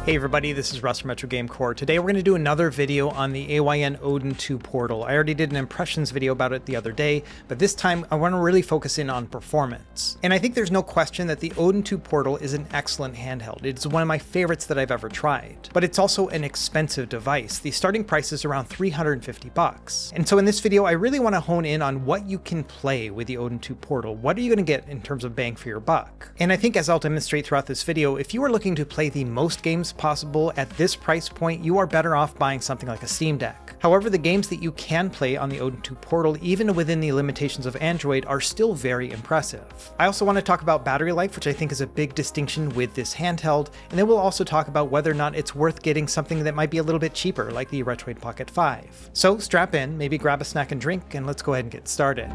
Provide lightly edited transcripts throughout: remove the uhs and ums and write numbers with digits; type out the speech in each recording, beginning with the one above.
Hey everybody, this is Russ from Retro Game Core. Today we're going to do another video on the AYN Odin 2 portal. I already did an impressions video about it the other day, but this time I want to really focus in on performance. And I think there's no question that the Odin 2 portal is an excellent handheld. It's one of my favorites that I've ever tried. But it's also an expensive device. The starting price is around $350. And so in this video I really want to hone in on what you can play with the Odin 2 portal. What are you going to get in terms of bang for your buck? And I think, as I'll demonstrate throughout this video, if you are looking to play the most games possible at this price point, you are better off buying something like a Steam Deck. However, the games that you can play on the Odin 2 portal, even within the limitations of Android, are still very impressive. I also want to talk about battery life, which I think is a big distinction with this handheld, and then we'll also talk about whether or not it's worth getting something that might be a little bit cheaper, like the Retroid Pocket 5. So strap in, maybe grab a snack and drink, and let's go ahead and get started.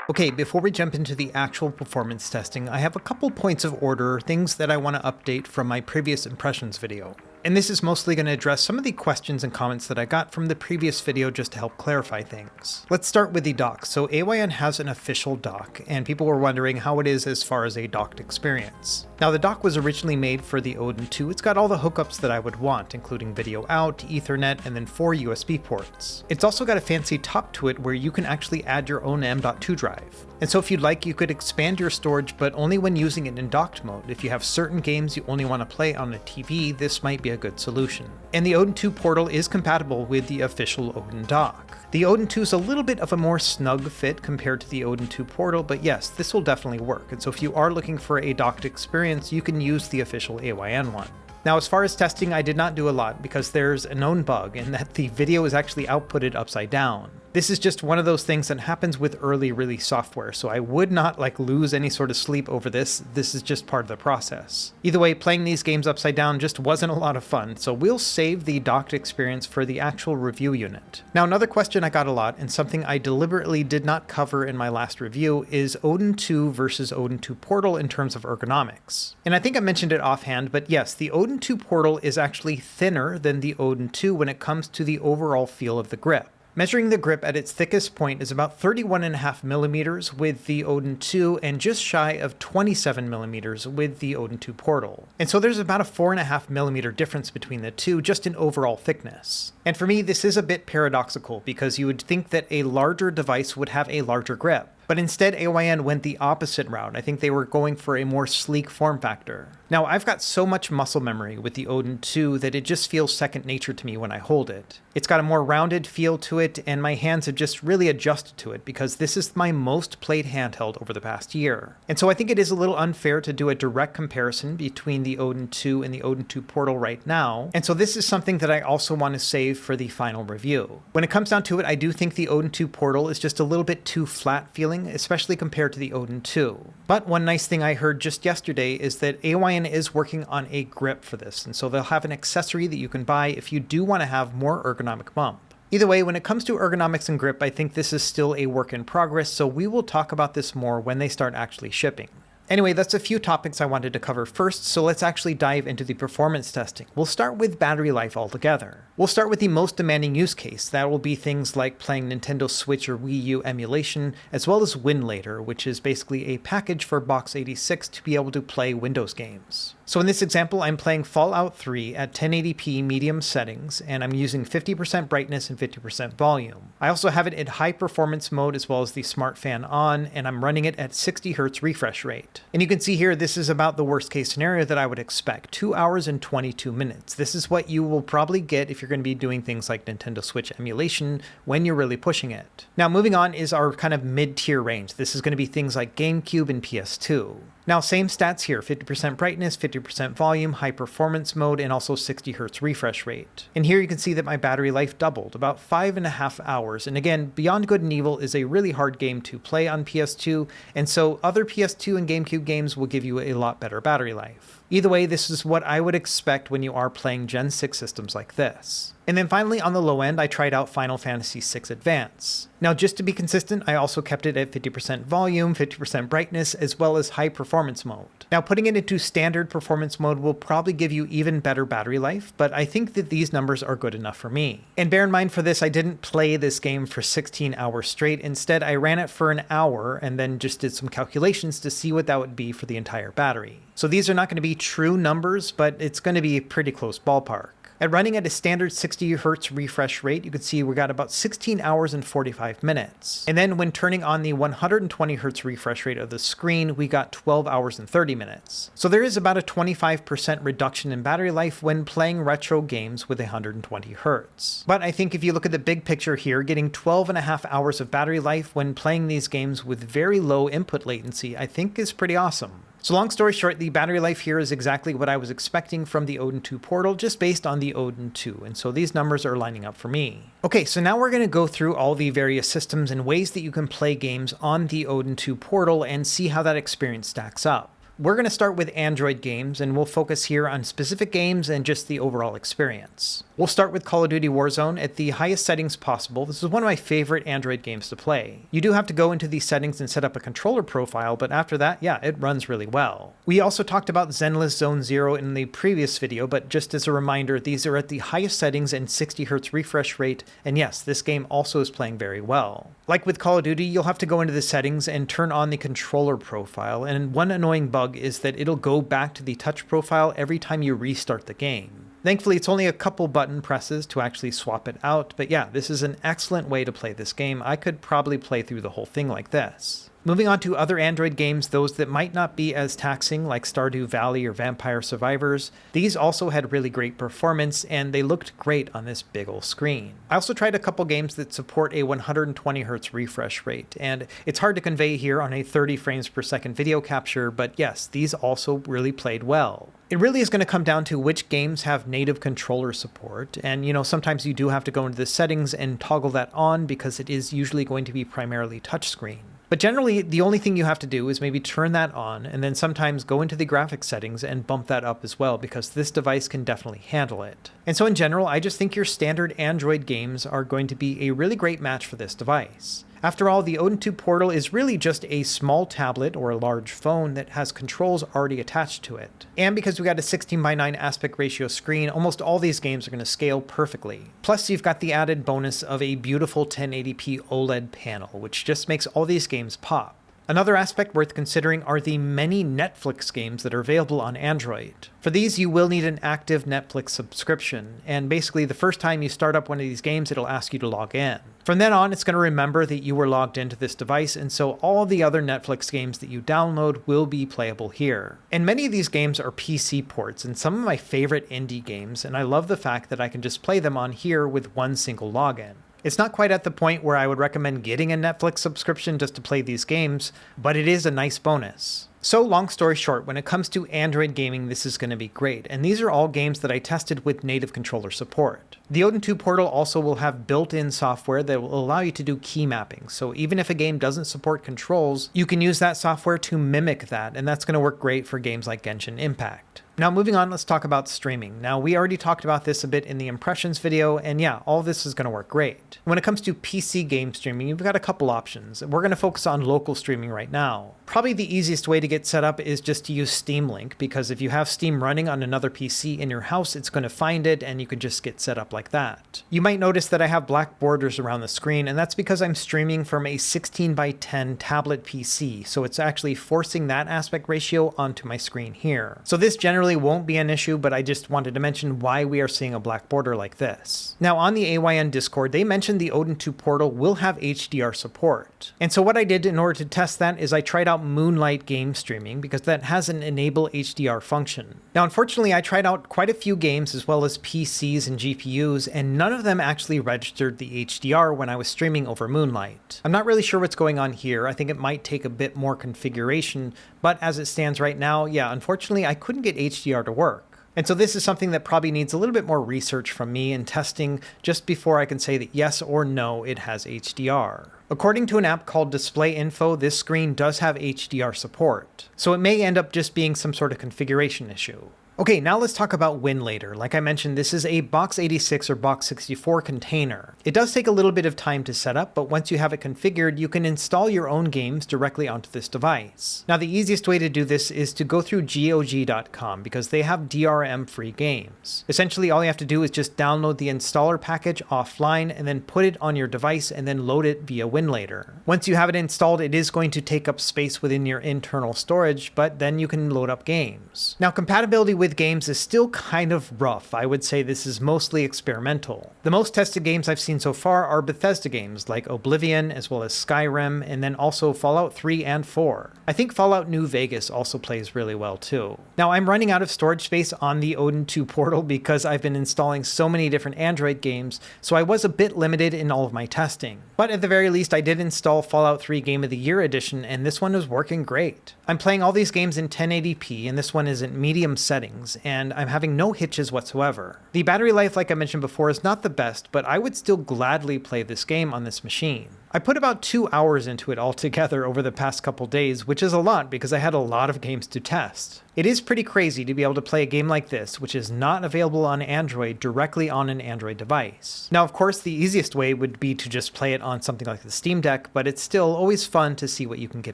Okay, before we jump into the actual performance testing, I have a couple points of order, things that I want to update from my previous impressions video. And this is mostly going to address some of the questions and comments that I got from the previous video just to help clarify things. Let's start with the dock. So AYN has an official dock, and people were wondering how it is as far as a docked experience. Now, the dock was originally made for the Odin 2. It's got all the hookups that I would want, including video out, Ethernet, and then 4 USB ports. It's also got a fancy top to it where you can actually add your own M.2 drive. And so if you'd like, you could expand your storage, but only when using it in docked mode. If you have certain games you only want to play on a TV, this might be a good solution. And the Odin 2 portal is compatible with the official Odin dock. The Odin 2 is a little bit of a more snug fit compared to the Odin 2 portal, but yes, this will definitely work. And so if you are looking for a docked experience, you can use the official AYN one. Now, as far as testing, I did not do a lot because there's a known bug in that the video is actually outputted upside down. This is just one of those things that happens with early release software, so I would not lose any sort of sleep over this. This is just part of the process. Either way, playing these games upside down just wasn't a lot of fun, so we'll save the docked experience for the actual review unit. Now, another question I got a lot, and something I deliberately did not cover in my last review, is Odin 2 versus Odin 2 portal in terms of ergonomics. And I think I mentioned it offhand, but yes, the Odin 2 portal is actually thinner than the Odin 2 when it comes to the overall feel of the grip. Measuring the grip at its thickest point is about 31.5 millimeters with the Odin 2 and just shy of 27 millimeters with the Odin 2 portal. And so there's about a 4.5 millimeter difference between the two just in overall thickness. And for me, this is a bit paradoxical because you would think that a larger device would have a larger grip. But instead, AYN went the opposite route. I think they were going for a more sleek form factor. Now, I've got so much muscle memory with the Odin 2 that it just feels second nature to me when I hold it. It's got a more rounded feel to it, and my hands have just really adjusted to it because this is my most played handheld over the past year. And so I think it is a little unfair to do a direct comparison between the Odin 2 and the Odin 2 portal right now. And so this is something that I also want to save for the final review. When it comes down to it, I do think the Odin 2 portal is just a little bit too flat feeling, especially compared to the Odin 2. But one nice thing I heard just yesterday is that AYN is working on a grip for this, and so they'll have an accessory that you can buy if you do want to have more ergonomic bump. Either way, when it comes to ergonomics and grip, I think this is still a work in progress, so we will talk about this more when they start actually shipping. Anyway, that's a few topics I wanted to cover first, so let's actually dive into the performance testing. We'll start with battery life altogether. We'll start with the most demanding use case. That will be things like playing Nintendo Switch or Wii U emulation, as well as Winlator, which is basically a package for Box 86 to be able to play Windows games. So in this example, I'm playing Fallout 3 at 1080p medium settings, and I'm using 50% brightness and 50% volume. I also have it in high performance mode as well as the smart fan on, and I'm running it at 60 Hz refresh rate. And you can see here, this is about the worst case scenario that I would expect, 2 hours and 22 minutes. This is what you will probably get if you're going to be doing things like Nintendo Switch emulation when you're really pushing it. Now moving on is our kind of mid-tier range. This is going to be things like GameCube and PS2. Now, same stats here, 50% brightness, 50% volume, high performance mode, and also 60 Hz refresh rate. And here you can see that my battery life doubled, about 5.5 hours. And again, Beyond Good and Evil is a really hard game to play on PS2, and so other PS2 and GameCube games will give you a lot better battery life. Either way, this is what I would expect when you are playing Gen 6 systems like this. And then finally, on the low end, I tried out Final Fantasy VI Advance. Now, just to be consistent, I also kept it at 50% volume, 50% brightness, as well as high performance mode. Now, putting it into standard performance mode will probably give you even better battery life, but I think that these numbers are good enough for me. And bear in mind for this, I didn't play this game for 16 hours straight. Instead, I ran it for an hour and then just did some calculations to see what that would be for the entire battery. So these are not going to be true numbers, but it's going to be a pretty close ballpark. At running at a standard 60 Hz refresh rate, you can see we got about 16 hours and 45 minutes. And then when turning on the 120 Hz refresh rate of the screen, we got 12 hours and 30 minutes. So there is about a 25% reduction in battery life when playing retro games with 120 Hz. But I think if you look at the big picture here, getting 12.5 hours of battery life when playing these games with very low input latency, I think is pretty awesome. So long story short, the battery life here is exactly what I was expecting from the Odin 2 Portal, just based on the Odin 2, and so these numbers are lining up for me. Okay, so now we're going to go through all the various systems and ways that you can play games on the Odin 2 Portal and see how that experience stacks up. We're going to start with Android games, and we'll focus here on specific games and just the overall experience. We'll start with Call of Duty Warzone at the highest settings possible. This is one of my favorite Android games to play. You do have to go into these settings and set up a controller profile, but after that, yeah, it runs really well. We also talked about Zenless Zone Zero in the previous video, but just as a reminder, these are at the highest settings and 60 Hz refresh rate, and yes, this game also is playing very well. Like with Call of Duty, you'll have to go into the settings and turn on the controller profile, and one annoying bug is that it'll go back to the touch profile every time you restart the game. Thankfully, it's only a couple button presses to actually swap it out, but yeah, this is an excellent way to play this game. I could probably play through the whole thing like this. Moving on to other Android games, those that might not be as taxing like Stardew Valley or Vampire Survivors, these also had really great performance and they looked great on this big ol' screen. I also tried a couple games that support a 120 Hz refresh rate, and it's hard to convey here on a 30 frames per second video capture, but yes, these also really played well. It really is going to come down to which games have native controller support, and sometimes you do have to go into the settings and toggle that on because it is usually going to be primarily touchscreen. But generally, the only thing you have to do is maybe turn that on and then sometimes go into the graphics settings and bump that up as well, because this device can definitely handle it. And so in general, I just think your standard Android games are going to be a really great match for this device. After all, the Odin 2 Portal is really just a small tablet or a large phone that has controls already attached to it. And because we got a 16:9 aspect ratio screen, almost all these games are going to scale perfectly. Plus, you've got the added bonus of a beautiful 1080p OLED panel, which just makes all these games pop. Another aspect worth considering are the many Netflix games that are available on Android. For these, you will need an active Netflix subscription, and basically the first time you start up one of these games, it'll ask you to log in. From then on, it's going to remember that you were logged into this device, and so all the other Netflix games that you download will be playable here. And many of these games are PC ports, and some of my favorite indie games, and I love the fact that I can just play them on here with one single login. It's not quite at the point where I would recommend getting a Netflix subscription just to play these games, but it is a nice bonus. So long story short, when it comes to Android gaming, this is going to be great, and these are all games that I tested with native controller support. The Odin 2 Portal also will have built-in software that will allow you to do key mapping, so even if a game doesn't support controls, you can use that software to mimic that, and that's going to work great for games like Genshin Impact. Now moving on, let's talk about streaming. Now we already talked about this a bit in the impressions video, and yeah, all this is going to work great. When it comes to PC game streaming, you've got a couple options. We're going to focus on local streaming right now. Probably the easiest way to get set up is just to use Steam Link, because if you have Steam running on another PC in your house, it's going to find it and you can just get set up like that. You might notice that I have black borders around the screen, and that's because I'm streaming from a 16:10 tablet PC, so it's actually forcing that aspect ratio onto my screen here. So this generally won't be an issue, but I just wanted to mention why we are seeing a black border like this. Now on the AYN Discord, they mentioned the Odin 2 Portal will have HDR support. And so what I did in order to test that is I tried out Moonlight game streaming, because that has an enable HDR function. Now unfortunately, I tried out quite a few games as well as PCs and GPUs, and none of them actually registered the HDR when I was streaming over Moonlight. I'm not really sure what's going on here. I think it might take a bit more configuration, but as it stands right now, yeah, unfortunately I couldn't get HDR to work. And so this is something that probably needs a little bit more research from me and testing just before I can say that yes or no, it has HDR. According to an app called Display Info, this screen does have HDR support, so it may end up just being some sort of configuration issue. Okay, now let's talk about Winlator. Like I mentioned, this is a Box 86 or Box 64 container. It does take a little bit of time to set up, but once you have it configured, you can install your own games directly onto this device. Now, the easiest way to do this is to go through GOG.com because they have DRM-free games. Essentially, all you have to do is just download the installer package offline and then put it on your device and then load it via Winlator. Once you have it installed, it is going to take up space within your internal storage, but then you can load up games. Now, compatibility with games is still kind of rough. I would say this is mostly experimental. The most tested games I've seen so far are Bethesda games like Oblivion, as well as Skyrim, and then also Fallout 3 and 4. I think Fallout New Vegas also plays really well too. Now, I'm running out of storage space on the Odin 2 portal because I've been installing so many different Android games, so I was a bit limited in all of my testing. But at the very least, I did install Fallout 3 Game of the Year edition, and this one was working great. I'm playing all these games in 1080p, and this one is in medium settings, and I'm having no hitches whatsoever. The battery life, like I mentioned before, is not the best, but I would still gladly play this game on this machine. I put about 2 hours into it altogether over the past couple days, which is a lot because I had a lot of games to test. It is pretty crazy to be able to play a game like this, which is not available on Android, directly on an Android device. Now, of course, the easiest way would be to just play it on something like the Steam Deck, but it's still always fun to see what you can get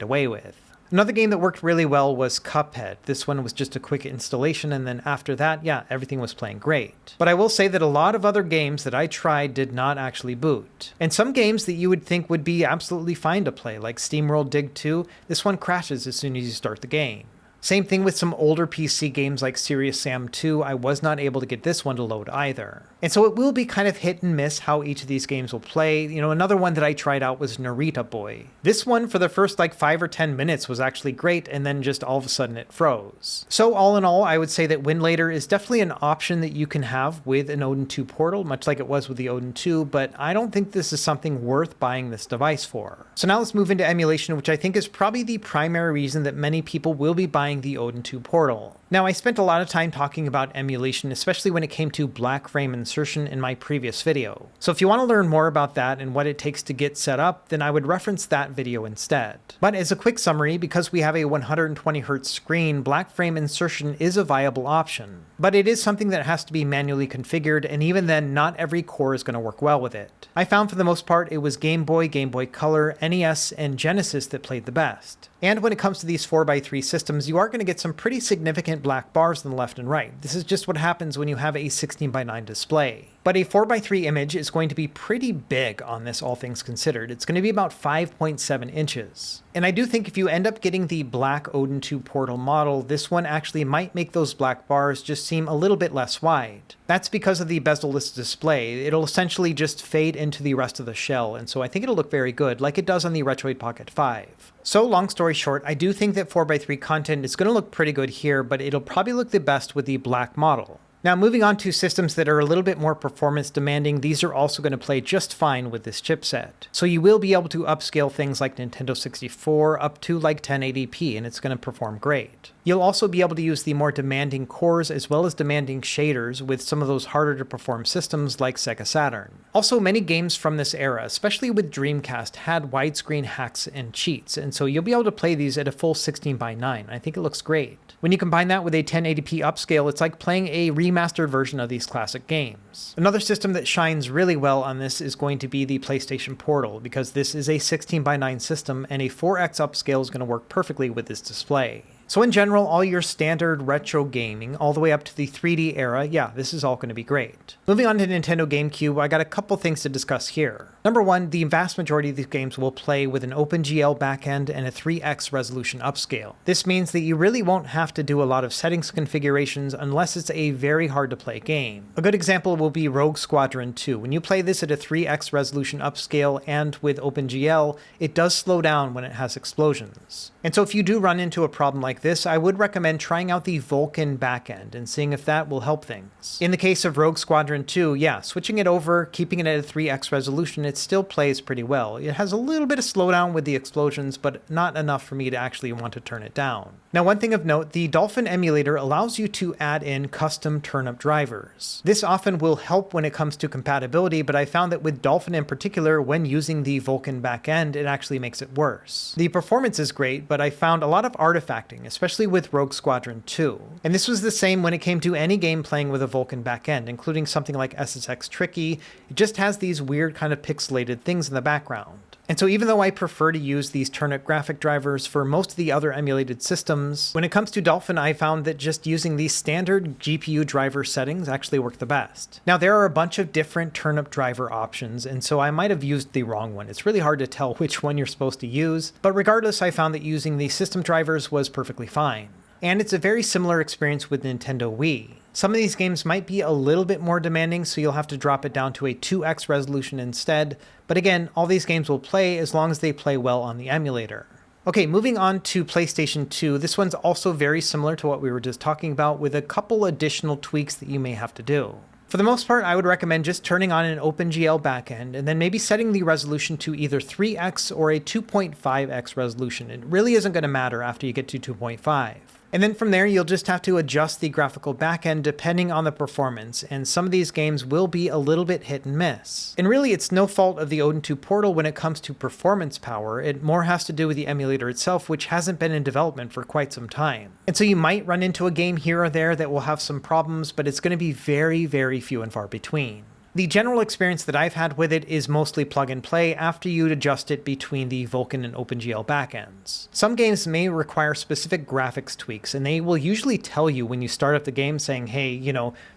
away with. Another game that worked really well was Cuphead. This one was just a quick installation, and then after that, yeah, everything was playing great. But I will say that a lot of other games that I tried did not actually boot. And some games that you would think would be absolutely fine to play, like SteamWorld Dig 2, this one crashes as soon as you start the game. Same thing with some older PC games like Serious Sam 2, I was not able to get this one to load either. And so it will be kind of hit and miss how each of these games will play. You know, another one that I tried out was Narita Boy. This one for the first like 5 or 10 minutes was actually great, and then just all of a sudden it froze. So all in all, I would say that Winlator is definitely an option that you can have with an Odin 2 portal, much like it was with the Odin 2, but I don't think this is something worth buying this device for. So now let's move into emulation, which I think is probably the primary reason that many people will be buying the Odin 2 portal. Now, I spent a lot of time talking about emulation, especially when it came to black frame insertion in my previous video. So if you want to learn more about that and what it takes to get set up, then I would reference that video instead. But as a quick summary, because we have a 120Hz screen, black frame insertion is a viable option. But it is something that has to be manually configured, and even then, not every core is going to work well with it. I found for the most part it was Game Boy, Game Boy Color, NES, and Genesis that played the best. And when it comes to these 4x3 systems, you are going to get some pretty significant black bars on the left and right. This is just what happens when you have a 16:9 display. But a 4x3 image is going to be pretty big on this, all things considered. It's going to be about 5.7 inches. And I do think if you end up getting the black Odin 2 portal model, this one actually might make those black bars just seem a little bit less wide. That's because of the bezel-less display. It'll essentially just fade into the rest of the shell, and so I think it'll look very good, like it does on the Retroid Pocket 5. So long story short, I do think that 4x3 content is going to look pretty good here, but it'll probably look the best with the black model. Now, moving on to systems that are a little bit more performance demanding, these are also going to play just fine with this chipset. So you will be able to upscale things like Nintendo 64 up to like 1080p, and it's going to perform great. You'll also be able to use the more demanding cores as well as demanding shaders with some of those harder to perform systems like Sega Saturn. Also, many games from this era, especially with Dreamcast, had widescreen hacks and cheats, and so you'll be able to play these at a full 16:9. I think it looks great. When you combine that with a 1080p upscale, it's like playing a remastered version of these classic games. Another system that shines really well on this is going to be the PlayStation Portal, because this is a 16:9 system and a 4x upscale is going to work perfectly with this display. So in general, all your standard retro gaming, all the way up to the 3D era, yeah, this is all going to be great. Moving on to Nintendo GameCube, I got a couple things to discuss here. Number one, the vast majority of these games will play with an OpenGL backend and a 3x resolution upscale. This means that you really won't have to do a lot of settings configurations unless it's a very hard to play game. A good example will be Rogue Squadron 2. When you play this at a 3x resolution upscale and with OpenGL, it does slow down when it has explosions. And so if you do run into a problem like like this, I would recommend trying out the Vulkan backend and seeing if that will help things. In the case of Rogue Squadron 2, yeah, switching it over, keeping it at a 3x resolution, it still plays pretty well. It has a little bit of slowdown with the explosions, but not enough for me to actually want to turn it down. Now, one thing of note, the Dolphin emulator allows you to add in custom turnip drivers. This often will help when it comes to compatibility, but I found that with Dolphin in particular, when using the Vulkan backend, it actually makes it worse. The performance is great, but I found a lot of artifacting, especially with Rogue Squadron 2. And this was the same when it came to any game playing with a Vulkan backend, including something like SSX Tricky. It just has these weird kind of pixelated things in the background. And so even though I prefer to use these turnip graphic drivers for most of the other emulated systems, when it comes to Dolphin, I found that just using these standard GPU driver settings actually work the best. Now, there are a bunch of different turnip driver options, and so I might have used the wrong one. It's really hard to tell which one you're supposed to use, but regardless, I found that using the system drivers was perfectly fine. And it's a very similar experience with Nintendo Wii. Some of these games might be a little bit more demanding, so you'll have to drop it down to a 2x resolution instead, but again, all these games will play as long as they play well on the emulator. Okay, moving on to PlayStation 2, this one's also very similar to what we were just talking about, with a couple additional tweaks that you may have to do. For the most part, I would recommend just turning on an OpenGL backend and then maybe setting the resolution to either 3x or a 2.5x resolution. It really isn't going to matter after you get to 2.5. And then from there, you'll just have to adjust the graphical backend depending on the performance, and some of these games will be a little bit hit and miss. And really, it's no fault of the Odin 2 Portal when it comes to performance power. It more has to do with the emulator itself, which hasn't been in development for quite some time. And so you might run into a game here or there that will have some problems, but it's going to be very, very few and far between. The general experience that I've had with it is mostly plug and play after you'd adjust it between the Vulkan and OpenGL backends. Some games may require specific graphics tweaks, and they will usually tell you when you start up the game saying, hey,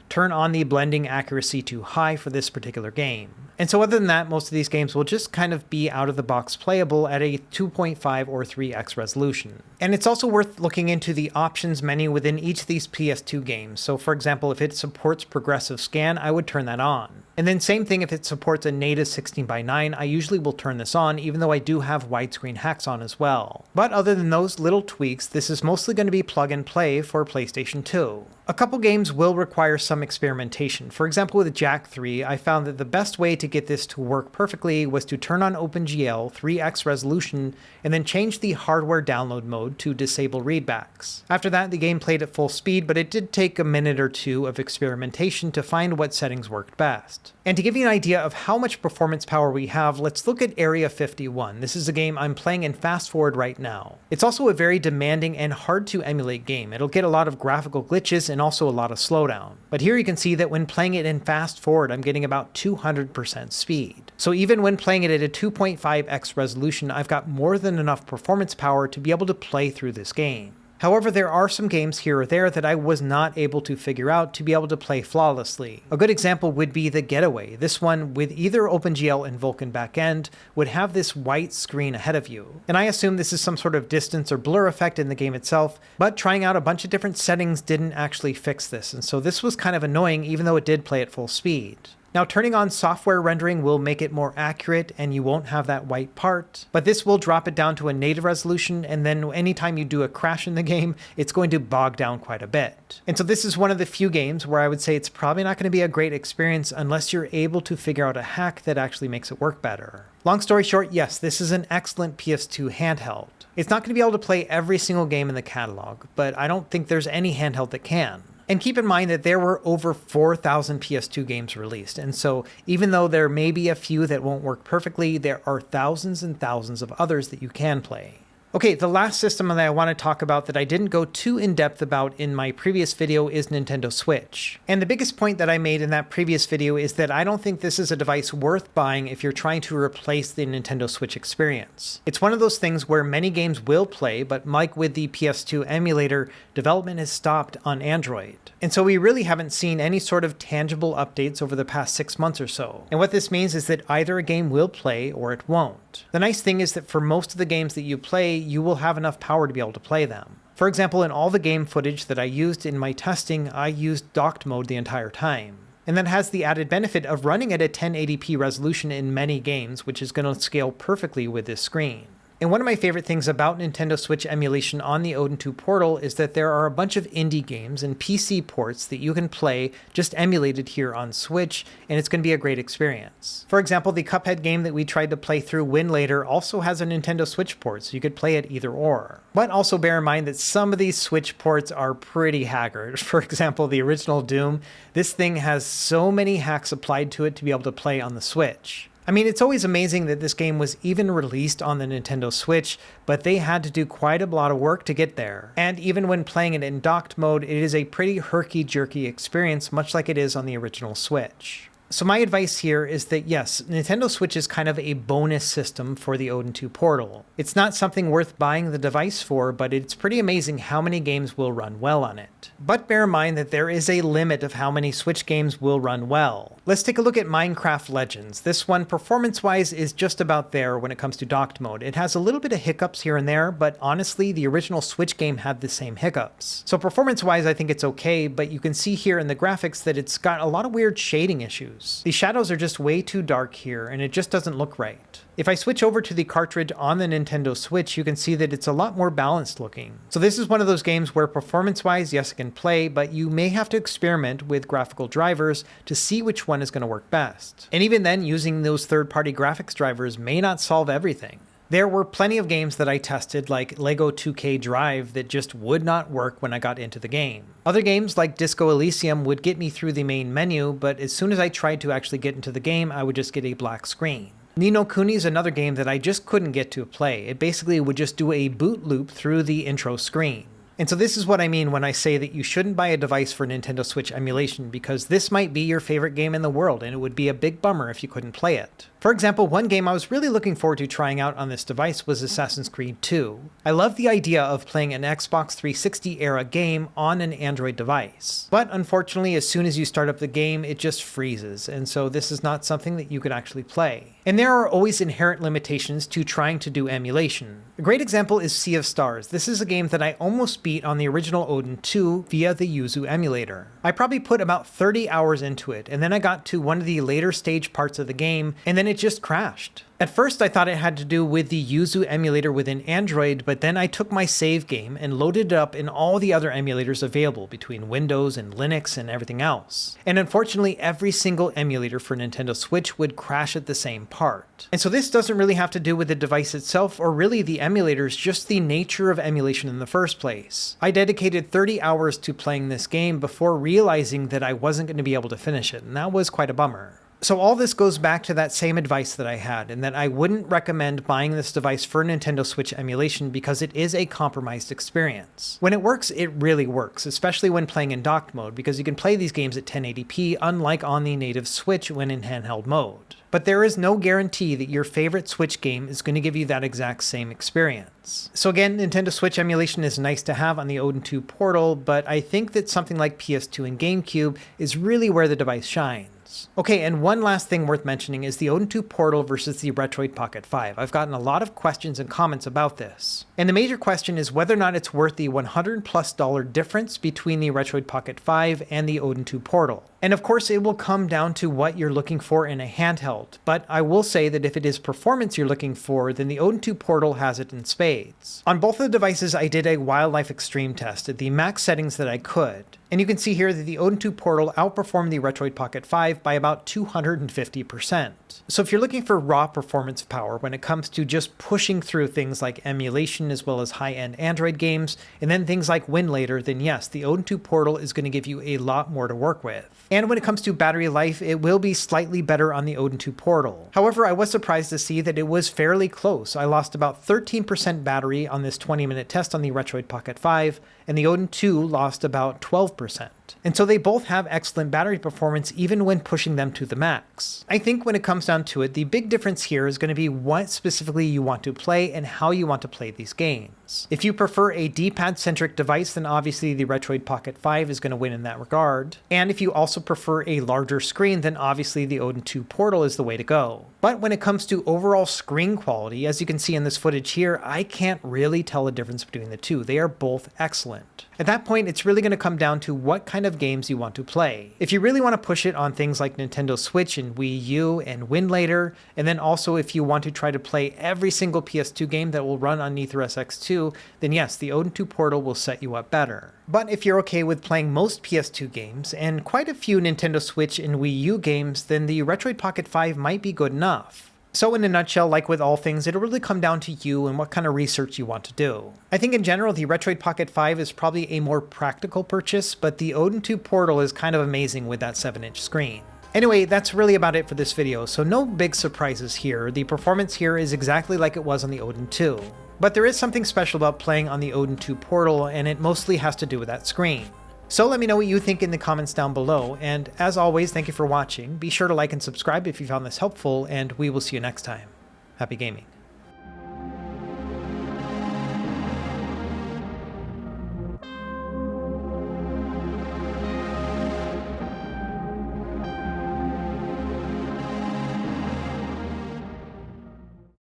turn on the blending accuracy to high for this particular game. And so other than that, most of these games will just kind of be out of the box playable at a 2.5 or 3x resolution. And it's also worth looking into the options menu within each of these PS2 games. So for example, if it supports progressive scan, I would turn that on. And then same thing if it supports a native 16:9, I usually will turn this on, even though I do have widescreen hacks on as well. But other than those little tweaks, this is mostly going to be plug and play for PlayStation 2. A couple games will require some experimentation. For example, with Jak 3, I found that the best way to get this to work perfectly was to turn on OpenGL 3x resolution and then change the hardware download mode to disable readbacks. After that, the game played at full speed, but it did take a minute or two of experimentation to find what settings worked best. And to give you an idea of how much performance power we have, let's look at Area 51. This is a game I'm playing in fast forward right now. It's also a very demanding and hard to emulate game. It'll get a lot of graphical glitches and also a lot of slowdown. But here you can see that when playing it in fast forward, I'm getting about 200% speed. So even when playing it at a 2.5x resolution, I've got more than enough performance power to be able to play through this game. However, there are some games here or there that I was not able to figure out to be able to play flawlessly. A good example would be The Getaway. This one, with either OpenGL and Vulkan backend, would have this white screen ahead of you. And I assume this is some sort of distance or blur effect in the game itself, but trying out a bunch of different settings didn't actually fix this, and so this was kind of annoying even though it did play at full speed. Now, turning on software rendering will make it more accurate and you won't have that white part, but this will drop it down to a native resolution, and then anytime you do a crash in the game, it's going to bog down quite a bit. And so this is one of the few games where I would say it's probably not going to be a great experience unless you're able to figure out a hack that actually makes it work better. Long story short, yes, this is an excellent PS2 handheld. It's not going to be able to play every single game in the catalog, but I don't think there's any handheld that can. And keep in mind that there were over 4,000 PS2 games released, and so even though there may be a few that won't work perfectly, there are thousands and thousands of others that you can play. Okay, the last system that I want to talk about that I didn't go too in-depth about in my previous video is Nintendo Switch. And the biggest point that I made in that previous video is that I don't think this is a device worth buying if you're trying to replace the Nintendo Switch experience. It's one of those things where many games will play, but like with the PS2 emulator, development has stopped on Android. And so we really haven't seen any sort of tangible updates over the past 6 months or so. And what this means is that either a game will play or it won't. The nice thing is that for most of the games that you play, you will have enough power to be able to play them. For example, in all the game footage that I used in my testing, I used docked mode the entire time. And that has the added benefit of running at a 1080p resolution in many games, which is going to scale perfectly with this screen. And one of my favorite things about Nintendo Switch emulation on the Odin 2 Portal is that there are a bunch of indie games and PC ports that you can play just emulated here on Switch, and it's going to be a great experience. For example, the Cuphead game that we tried to play through Winlator also has a Nintendo Switch port, so you could play it either or. But also bear in mind that some of these Switch ports are pretty haggard. For example, the original Doom, this thing has so many hacks applied to it to be able to play on the Switch. I mean, it's always amazing that this game was even released on the Nintendo Switch, but they had to do quite a lot of work to get there. And even when playing it in docked mode, it is a pretty herky-jerky experience, much like it is on the original Switch. So my advice here is that yes, Nintendo Switch is kind of a bonus system for the Odin 2 Portal. It's not something worth buying the device for, but it's pretty amazing how many games will run well on it. But bear in mind that there is a limit of how many Switch games will run well. Let's take a look at Minecraft Legends. This one, performance-wise, is just about there when it comes to docked mode. It has a little bit of hiccups here and there, but honestly, the original Switch game had the same hiccups. So performance-wise, I think it's okay, but you can see here in the graphics that it's got a lot of weird shading issues. The shadows are just way too dark here, and it just doesn't look right. If I switch over to the cartridge on the Nintendo Switch, you can see that it's a lot more balanced looking. So this is one of those games where performance-wise, yes, it can play, but you may have to experiment with graphical drivers to see which one is going to work best. And even then, using those third-party graphics drivers may not solve everything. There were plenty of games that I tested, like Lego 2K Drive, that just would not work when I got into the game. Other games, like Disco Elysium, would get me through the main menu, but as soon as I tried to actually get into the game, I would just get a black screen. Ni no Kuni is another game that I just couldn't get to play. It basically would just do a boot loop through the intro screen. And so this is what I mean when I say that you shouldn't buy a device for Nintendo Switch emulation, because this might be your favorite game in the world, and it would be a big bummer if you couldn't play it. For example, one game I was really looking forward to trying out on this device was Assassin's Creed 2. I love the idea of playing an Xbox 360 era game on an Android device. But unfortunately, as soon as you start up the game, it just freezes, and so this is not something that you could actually play. And there are always inherent limitations to trying to do emulation. A great example is Sea of Stars. This is a game that I almost beat on the original Odin 2 via the Yuzu emulator. I probably put about 30 hours into it, and then I got to one of the later stage parts of the game, and then it just crashed. At first I thought it had to do with the Yuzu emulator within Android, but then I took my save game and loaded it up in all the other emulators available between Windows and Linux and everything else. And unfortunately, every single emulator for Nintendo Switch would crash at the same part. And so this doesn't really have to do with the device itself or really the emulators, just the nature of emulation in the first place. I dedicated 30 hours to playing this game before realizing that I wasn't going to be able to finish it, and that was quite a bummer. So all this goes back to that same advice that I had, and that I wouldn't recommend buying this device for Nintendo Switch emulation because it is a compromised experience. When it works, it really works, especially when playing in docked mode, because you can play these games at 1080p, unlike on the native Switch when in handheld mode. But there is no guarantee that your favorite Switch game is going to give you that exact same experience. So again, Nintendo Switch emulation is nice to have on the Odin 2 Portal, but I think that something like PS2 and GameCube is really where the device shines. Okay, and one last thing worth mentioning is the Odin 2 Portal versus the Retroid Pocket 5. I've gotten a lot of questions and comments about this. And the major question is whether or not it's worth the $100+ difference between the Retroid Pocket 5 and the Odin 2 Portal. And of course, it will come down to what you're looking for in a handheld. But I will say that if it is performance you're looking for, then the Odin 2 Portal has it in spades. On both of the devices, I did a Wildlife Extreme test at the max settings that I could. And you can see here that the Odin 2 Portal outperformed the Retroid Pocket 5 by about 250%. So if you're looking for raw performance power when it comes to just pushing through things like emulation as well as high-end Android games, and then things like Winlator, then yes, the Odin 2 Portal is going to give you a lot more to work with. And when it comes to battery life, it will be slightly better on the Odin 2 Portal. However, I was surprised to see that it was fairly close. I lost about 13% battery on this 20-minute test on the Retroid Pocket 5, and the Odin 2 lost about 12%. And so they both have excellent battery performance even when pushing them to the max. I think when it comes down to it, the big difference here is going to be what specifically you want to play and how you want to play these games. If you prefer a D-pad centric device, then obviously the Retroid Pocket 5 is going to win in that regard. And if you also prefer a larger screen, then obviously the Odin 2 Portal is the way to go. But when it comes to overall screen quality, as you can see in this footage here, I can't really tell a difference between the two. They are both excellent. At that point, it's really going to come down to what kind of games you want to play. If you really want to push it on things like Nintendo Switch and Wii U and Winlator, and then also if you want to try to play every single PS2 game that will run on Nether SX2, then yes, the Odin 2 Portal will set you up better. But if you're okay with playing most PS2 games and quite a few Nintendo Switch and Wii U games, then the Retroid Pocket 5 might be good enough. So in a nutshell, like with all things, it'll really come down to you and what kind of research you want to do. I think in general, the Retroid Pocket 5 is probably a more practical purchase, but the Odin 2 Portal is kind of amazing with that 7-inch screen. Anyway, that's really about it for this video, so no big surprises here. The performance here is exactly like it was on the Odin 2. But there is something special about playing on the Odin 2 Portal, and it mostly has to do with that screen. So let me know what you think in the comments down below, and as always, thank you for watching. Be sure to like and subscribe if you found this helpful, and we will see you next time. Happy gaming.